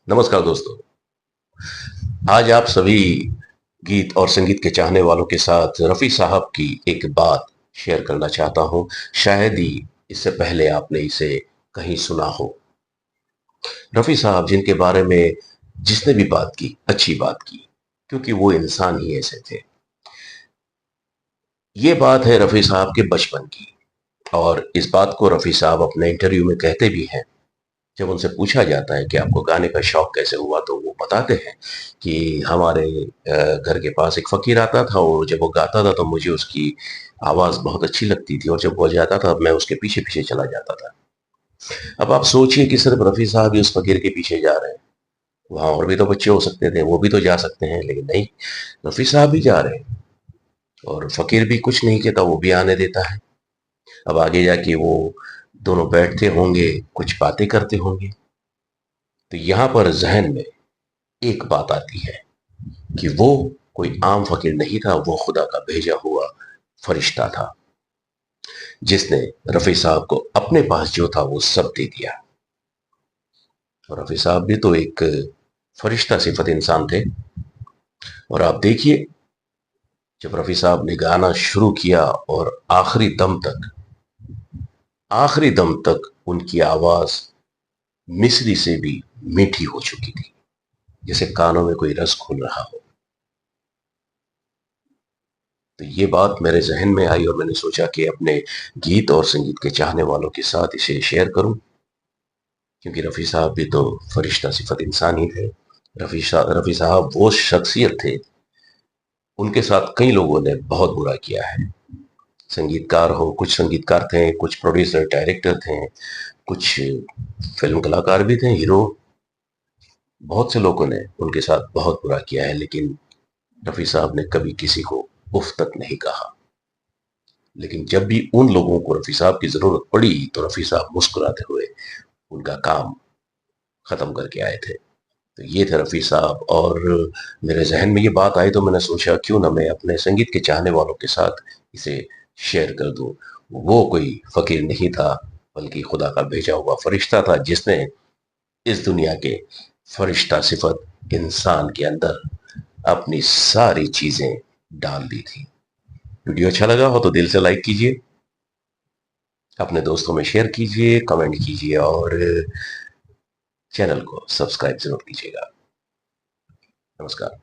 नमस्कार दोस्तों। आज आप सभी गीत और संगीत के चाहने वालों के साथ रफ़ी साहब की एक बात शेयर करना चाहता हूं। शायद ही इससे पहले आपने इसे कहीं सुना हो। रफ़ी साहब जिनके बारे में जिसने भी बात की अच्छी बात की, क्योंकि वो इंसान ही ऐसे थे। ये बात है रफ़ी साहब के बचपन की, और इस बात को रफ़ी साहब अपने इंटरव्यू में कहते भी हैं। जब उनसे पूछा जाता है कि आपको गाने का शौक कैसे हुआ, तो वो बताते हैं कि हमारे घर के पास एक फ़कीर आता था, और जब वो गाता था तो मुझे उसकी आवाज़ बहुत अच्छी लगती थी, और जब वो जाता था मैं उसके पीछे-पीछे चला जाता था। अब आप सोचिए कि सिर्फ़ रफ़ी साहब ही उस फ़कीर के पीछे जा रहे हैं। वहाँ और भी तो बच्चे हो सकते थे, वो भी तो जा सकते हैं, लेकिन नहीं, रफ़ी साहब ही जा रहे हैं। और फ़कीर भी कुछ नहीं कहता, वो भी आने देता है। अब आगे जाके वो दोनों बैठते होंगे, कुछ बातें करते होंगे। तो यहाँ पर ज़हन में एक बात आती है कि वो कोई आम फ़कीर नहीं था, वो खुदा का भेजा हुआ फ़रिश्ता था, जिसने रफ़ी साहब को अपने पास जो था वो सब दे दिया। और रफ़ी साहब भी तो एक फ़रिश्ता सिफ़त इंसान थे। और आप देखिए, जब रफ़ी साहब ने गाना शुरू किया और आखिरी दम तक उनकी आवाज़ मिस्री से भी मीठी हो चुकी थी, जैसे कानों में कोई रस घुल रहा हो। तो ये बात मेरे ज़हन में आई, और मैंने सोचा कि अपने गीत और संगीत के चाहने वालों के साथ इसे शेयर करूं, क्योंकि रफ़ी साहब भी तो फरिश्ता सिफ़त इंसान ही थे। रफ़ी साहब वो शख्सियत थे, उनके साथ कई लोगों ने बहुत बुरा किया है। संगीतकार हो, कुछ संगीतकार थे, कुछ प्रोड्यूसर, डायरेक्टर थे, कुछ फ़िल्म कलाकार भी थे, हीरो। बहुत से लोगों ने उनके साथ बहुत बुरा किया है, लेकिन रफ़ी साहब ने कभी किसी को उफ़ तक नहीं कहा। लेकिन जब भी उन लोगों को रफ़ी साहब की ज़रूरत पड़ी, तो रफ़ी साहब मुस्कुराते हुए उनका काम ख़त्म करके आए थे। तो ये थे रफ़ी साहब, और मेरे ज़हन में ये बात आई तो मैंने सोचा क्यों ना मैं अपने संगीत के चाहने वालों के साथ इसे शेयर कर दूँ। वो कोई फ़कीर नहीं था, बल्कि खुदा का भेजा हुआ फ़रिश्ता था, जिसने इस दुनिया के फ़रिश्ता सिफ़त इंसान के अंदर अपनी सारी चीज़ें डाल दी थी। वीडियो अच्छा लगा हो तो दिल से लाइक कीजिए, अपने दोस्तों में शेयर कीजिए, कमेंट कीजिए, और चैनल को सब्सक्राइब ज़रूर कीजिएगा। नमस्कार।